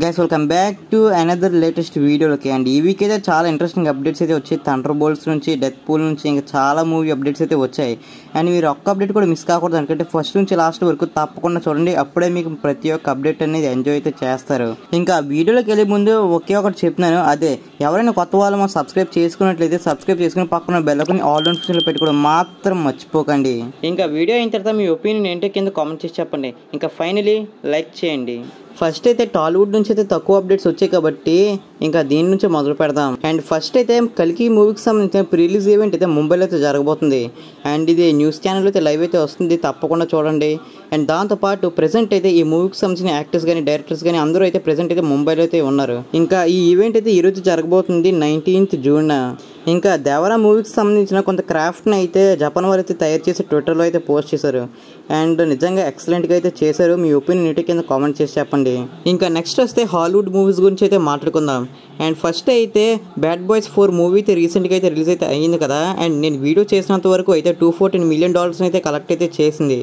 Guys welcome back to another latest వీడియోలకి. And ఈ week అయితే చాలా ఇంట్రెస్టింగ్ అప్డేట్స్ అయితే వచ్చాయి. థండర్ బోల్ట్స్ నుంచి, డెత్ పూల్ నుంచి, ఇంకా చాలా మూవీ అప్డేట్స్ అయితే వచ్చాయి. అండ్ మీరు ఒక్క అప్డేట్ కూడా మిస్ కాకూడదు, ఎందుకంటే ఫస్ట్ నుంచి లాస్ట్ వరకు తప్పకుండా చూడండి. అప్పుడే మీకు ప్రతి ఒక్క అప్డేట్ అనేది ఎంజాయ్ అయితే చేస్తారు. ఇంకా వీడియోలోకి వెళ్ళే ముందు ఒకే ఒకటి చెప్తున్నాను, అదే ఎవరైనా కొత్త వాళ్ళు మనం సబ్స్క్రైబ్ చేసుకున్నట్లయితే సబ్స్క్రైబ్ చేసుకుని పక్కన బెల్ ఐకాన్ ఆల్ నోటిఫికేషన్లో పెట్టుకోవడం మాత్రం మర్చిపోకండి. ఇంకా వీడియో అయిన తర్వాత మీ ఒపీనియన్ ఏంటో కింద కామెంట్ చేసి చెప్పండి. ఇంకా ఫైనలీ లైక్ చేయండి. ఫస్ట్ అయితే టాలీవుడ్ నుంచి అయితే తక్కువ అప్డేట్స్ వచ్చాయి కాబట్టి ఇంకా దీని నుంచి మొదలు పెడదాం. అండ్ ఫస్ట్ అయితే కల్కి మూవీకి సంబంధించిన ప్రీ రిలీజ్ ఈవెంట్ అయితే ముంబైలో అయితే జరగబోతుంది. అండ్ ఇది న్యూస్ ఛానల్ అయితే లైవ్ అయితే వస్తుంది, తప్పకుండా చూడండి. అండ్ దాంతోపాటు ప్రెసెంట్ అయితే ఈ మూవీకి సంబంధించిన యాక్టర్స్ కానీ డైరెక్టర్స్ కానీ అందరూ అయితే ప్రెసెంట్ అయితే ముంబైలో అయితే ఉన్నారు. ఇంకా ఈ ఈవెంట్ అయితే ఈరోజు జరగబోతుంది 19th June. ఇంకా దేవరా మూవీకి సంబంధించిన కొంత క్రాఫ్ట్ని అయితే జపాన్ వారు అయితే తయారు చేసి ట్విట్టర్లో అయితే పోస్ట్ చేశారు. అండ్ నిజంగా ఎక్సలెంట్గా అయితే చేశారు. మీ ఒపీనియన్ ఇంటి కింద కామెంట్ చేసి చెప్పండి. ఇంకా నెక్స్ట్ వస్తే హాలీవుడ్ మూవీస్ గురించి అయితే మాట్లాడుకుందాం. అండ్ ఫస్ట్ అయితే బ్యాడ్ బాయ్స్ 4 మూవీ అయితే రీసెంట్గా అయితే రిలీజ్ అయితే అయ్యింది కదా. అండ్ నేను వీడియో చేసినంత వరకు అయితే $214 million అయితే కలెక్ట్ అయితే చేసింది.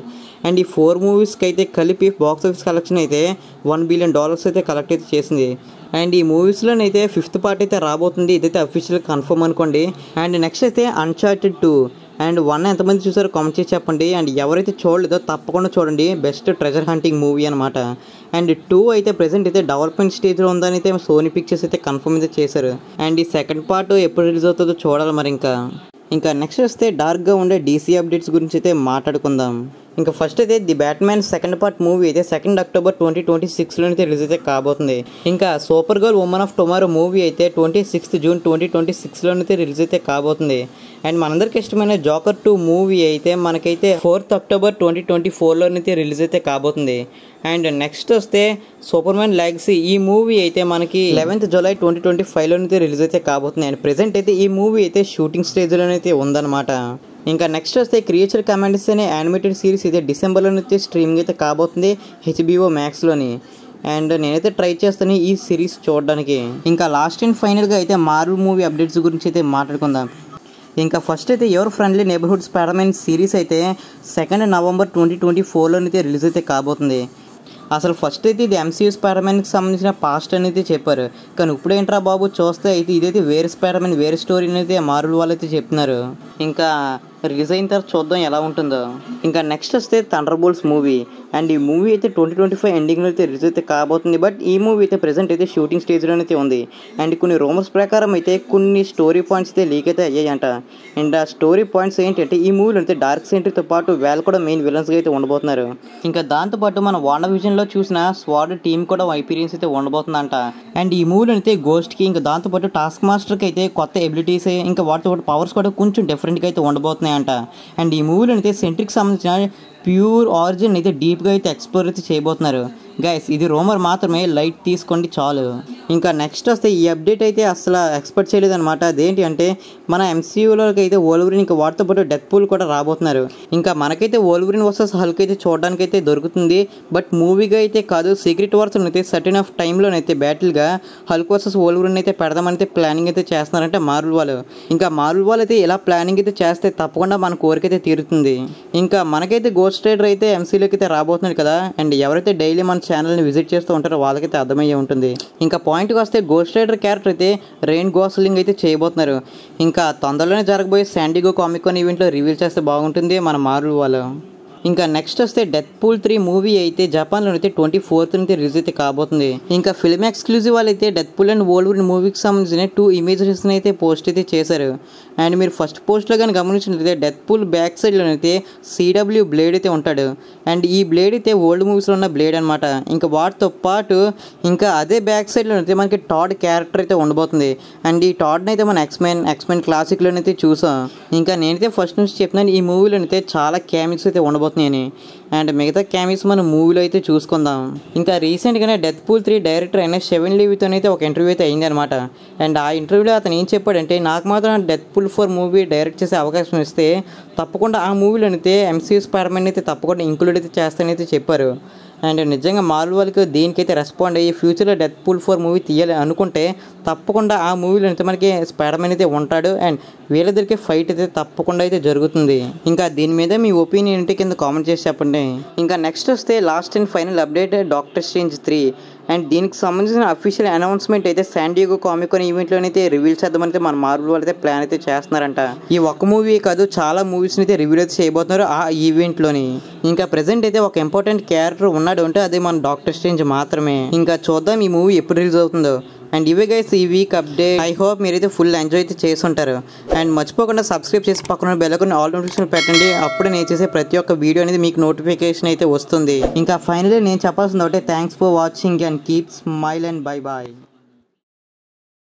అండ్ ఈ 4 మూవీస్కి అయితే కలిపి బాక్స్ ఆఫీస్ కలెక్షన్ అయితే $1 billion అయితే కలెక్ట్ అయితే చేసింది. అండ్ ఈ మూవీస్లోనైతే 5th పార్ట్ అయితే రాబోతుంది, ఇదైతే అఫీషియల్ కన్ఫర్మ్ అనుకోండి. అండ్ నెక్స్ట్ అయితే అన్చార్టెడ్ 2 అండ్ 1 ఎంతమంది చూసారో కామెంట్ చేసి చెప్పండి. అండ్ ఎవరైతే చూడలేదో తప్పకుండా చూడండి, బెస్ట్ ట్రెజర్ హంటింగ్ మూవీ అనమాట. అండ్ 2 అయితే ప్రెసెంట్ అయితే డెవలప్మెంట్ స్టేజ్లో ఉందని అయితే సోనీ పిక్చర్స్ అయితే కన్ఫర్మ్ అయితే చేశారు. అండ్ ఈ సెకండ్ పార్ట్ ఎప్పుడు రిలీజ్ అవుతుందో చూడాలి మరి. ఇంకా నెక్స్ట్ వస్తే డార్క్గా ఉండే DC అప్డేట్స్ గురించి అయితే మాట్లాడుకుందాం. ఇంకా ఫస్ట్ అయితే the Batman second part movie అయితే 2 October 2026లో అయితే రిలీజ్ అయితే కాబోతుంది. ఇంకా super girl women of tomorrow movie అయితే 26th June 2026లో అయితే రిలీజ్ అయితే కాబోతుంది. అండ్ మనందరికి ఇష్టమైన జోకర్ 2 మూవీ అయితే మనకైతే 4th October 2024లో అయితే రిలీజ్ అయితే కాబోతుంది. అండ్ నెక్స్ట్ వస్తే సూపర్ మ్యాన్ లెగసీ ఈ మూవీ అయితే మనకి 11th July 2025లో అయితే రిలీజ్ అయితే కాబోతుంది. అండ్ ప్రెసెంట్ అయితే ఈ మూవీ అయితే షూటింగ్ స్టేజ్లోనైతే ఉందన్నమాట. ఇంకా నెక్స్ట్ వస్తే క్రియేచర్ కమాండర్స్ అనే యానిమేటెడ్ సిరీస్ అయితే డిసెంబర్లో అయితే స్ట్రీమింగ్ అయితే కాబోతుంది HBO Maxలోని. అండ్ నేనైతే ట్రై చేస్తాను ఈ సిరీస్ చూడడానికి. ఇంకా లాస్ట్ అండ్ ఫైనల్గా అయితే మార్వెల్ మూవీ అప్డేట్స్ గురించి అయితే మాట్లాడుకుందాం. ఇంకా ఫస్ట్ అయితే your friendly neighbourhood spider-man series అయితే 2 November 2024లో అయితే రిలీజ్ అయితే కాబోతుంది. అసలు ఫస్ట్ అయితే ఇది MCU స్పైడర్-మ్యాన్కి సంబంధించిన పాస్ట్ అనేది చెప్పారు, కానీ ఇప్పుడు ఏంట్రా బాబు చూస్తే అయితే ఇదైతే వేరే స్పైడర్-మ్యాన్ వేరే స్టోరీ అయితే మార్వెల్ వాళ్ళు అయితే చెప్తున్నారు. ఇంకా రిలీజ్ అయిన తర్వాత చూద్దాం ఎలా ఉంటుందో. ఇంకా నెక్స్ట్ వస్తే థండర్ బోల్ట్స్ మూవీ. అండ్ ఈ మూవీ అయితే 2025 ఎండింగ్లో అయితే రిలీజ్ అయితే కాబోతుంది. బట్ ఈ మూవీ అయితే ప్రెసెంట్ అయితే షూటింగ్ స్టేజ్లోనైతే ఉంది. అండ్ కొన్ని రూమర్స్ ప్రకారం అయితే కొన్ని స్టోరీ పాయింట్స్ అయితే లీక్ అయితే అయ్యాయంట. అండ్ ఆ స్టోరీ పాయింట్స్ ఏంటంటే ఈ మూవీలో అయితే డార్క్ సెంట్రీతో పాటు వాళ్ళు కూడా మెయిన్ విలన్స్గా అయితే ఉండబోతున్నారు. ఇంకా దాంతోపాటు మన వాండావిజన్లో చూసిన స్వాడ్ టీమ్ కూడా వైపీరియన్స్ అయితే ఉండబోతుందంట. అండ్ ఈ మూవీలో అయితే గోస్ట్కి ఇంకా దాంతోపాటు టాస్క్ మాస్టర్కి అయితే కొత్త ఎబిలిటీస్ ఇంకా వాటితో పాటు పవర్స్ కూడా కొంచెం డిఫరెంట్గా అయితే ఉండబోతున్నాయి అంట. అండ్ ఈ మూవీలో అయితే సెంట్రిక్ సంబంధించిన ప్యూర్ ఆరిజిన్ అయితే డీప్గా అయితే ఎక్స్ప్లోర్ అయితే చేయబోతున్నారు. గైస్ ఇది రూమర్ మాత్రమే, లైట్ తీసుకోండి చాలు. ఇంకా నెక్స్ట్ వస్తే ఈ అప్డేట్ అయితే అసలు ఎక్స్పెక్ట్ చేయలేదన్నమాట. అదేంటి అంటే మన MCUలోకి అయితే వోల్వరిన్ ఇంకా వాటితో పాటు డెత్ పూల్ కూడా రాబోతున్నారు. ఇంకా మనకైతే వోల్వరిన్ వర్సెస్ హల్క్ అయితే చూడడానికి అయితే దొరుకుతుంది, బట్ మూవీగా అయితే కాదు. సీక్రెట్ వార్స్ అయితే certain of టైంలోనైతే బ్యాటిల్గా Hulk versus Wolverine అయితే పెడదామని ప్లానింగ్ అయితే చేస్తున్నారంటే మార్వెల్ వాళ్ళు. ఇంకా మార్వెల్ వాళ్ళు అయితే ఇలా ప్లానింగ్ అయితే చేస్తే తప్పకుండా మన కోరిక అయితే తీరుతుంది. ఇంకా మనకైతే గోస్ట్ రైడర్ అయితే MCUలోకి అయితే రాబోతున్నాడు కదా. అండ్ ఎవరైతే డైలీ మన ఛానల్ని విజిట్ చేస్తూ ఉంటారో వాళ్ళకైతే అర్థమయ్యే ఉంటుంది. ఇంకా పాయింట్కి వస్తే గోస్ట్ రైడర్ క్యారెక్టర్ అయితే రైన్ గోస్లింగ్ అయితే చేయబోతున్నారు. ఇంకా తొందరలోనే జరగబోయే శాండిగో కామిక్ కాన్ ఈవెంట్లో రివీల్ చేస్తే బాగుంటుంది మన మార్వెల్ వాళ్ళు. ఇంకా నెక్స్ట్ వస్తే డెత్ పూల్ 3 మూవీ అయితే జపాన్లో అయితే 24th అయితే రిలీజ్ అయితే కాబోతుంది. ఇంకా ఫిల్మ్ ఎక్స్క్లూజివ్ వాళ్ళు అయితే డెత్ పూల్ అండ్ వోల్వరిన్ మూవీకి సంబంధించిన 2 ఇమేజెస్ అయితే పోస్ట్ అయితే చేశారు. అండ్ మీరు ఫస్ట్ పోస్ట్లో కానీ గమనించినట్లయితే డెత్ పూల్ బ్యాక్ సైడ్లోనైతే CW బ్లేడ్ అయితే ఉంటాడు. అండ్ ఈ బ్లేడ్ అయితే ఓల్డ్ మూవీస్లో ఉన్న బ్లేడ్ అనమాట. ఇంకా వాటితో పాటు ఇంకా అదే బ్యాక్ సైడ్లో అయితే మనకి టాడ్ క్యారెక్టర్ అయితే ఉండబోతుంది. అండ్ ఈ టాడ్ని అయితే మన ఎక్స్మెన్ క్లాసిక్లోనైతే చూసాం. ఇంకా నేనైతే ఫస్ట్ నుంచి చెప్తున్నాను ఈ మూవీలోనైతే చాలా క్యామిక్స్ అయితే ఉండబోతుంది. అండ్ మిగతా క్యామిక్స్ మనం మూవీలో అయితే చూసుకుందాం. ఇంకా రీసెంట్గానే డెత్ పూల్ 3 డైరెక్టర్ అయిన షెవెన్ లీవీతో అయితే ఒక ఇంటర్వ్యూ అయితే అయింది అనమాట. అండ్ ఆ ఇంటర్వ్యూలో అతను ఏం చెప్పాడంటే, నాకు మాత్రం డెత్ పూల్ 4 మూవీ డైరెక్ట్ చేసే అవకాశం ఇస్తే తప్పకుండా ఆ మూవీలోనైతే MCU స్పైడర్-మ్యాన్ అయితే తప్పకుండా ఇంక్లూడ్ అయితే చేస్తానైతే చెప్పారు. అండ్ నిజంగా మార్వెల్ వాళ్ళకి దీనికైతే రెస్పాండ్ అయ్యి ఫ్యూచర్లో డెత్ పూల్ 4 మూవీ తీయాలి అనుకుంటే తప్పకుండా ఆ మూవీలో అయితే మనకి స్పైడర్-మ్యాన్ అయితే ఉంటాడు. అండ్ వీళ్ళిద్దరికి ఫైట్ అయితే తప్పకుండా అయితే జరుగుతుంది. ఇంకా దీని మీద మీ ఒపీనియన్ ఏంటి కింద కామెంట్ చేసి చెప్పండి. ఇంకా నెక్స్ట్ వస్తే last and final update doctor strange 3. And దీనికి సంబంధించిన అఫీషియల్ అనౌన్స్మెంట్ అయితే శాన్ డియేగో కామిక్ కాన్ ఈవెంట్లో అయితే రివీల్ చేద్దామని మన మార్వెల్ వాళ్ళు అయితే ప్లాన్ అయితే చేస్తున్నారంట. ఈ ఒక్క మూవీ కాదు, చాలా మూవీస్ అయితే రివీల్ అయితే చేయబోతున్నారు ఆ ఈవెంట్లోని. ఇంకా ప్రెసెంట్ అయితే ఒక ఇంపార్టెంట్ క్యారెక్టర్ ఉన్నాడు అంటే అది మన డాక్టర్ స్ట్రేంజ్ మాత్రమే. ఇంకా చూద్దాం ఈ మూవీ ఎప్పుడు రిలీజ్ అవుతుందో. అండ్ ఇవే గైస్ ఈ వీక్ అప్డేట్. ఐ హోప్ మీరైతే ఫుల్ ఎంజాయ్ అయితే చేసి ఉంటారు. అండ్ మర్చిపోకుండా సబ్స్క్రైబ్ చేసి పక్కన బెల్ ఐకాన్ ఆల్ నోటిఫికేషన్ పెట్టండి. అప్పుడే నేను చేసే ప్రతి ఒక్క వీడియో అనేది మీకు నోటిఫికేషన్ అయితే వస్తుంది. ఇంకా ఫైనల్లీ నేను చెప్పాల్సింది ఒకటే, thanks for watching and keep smile and bye bye.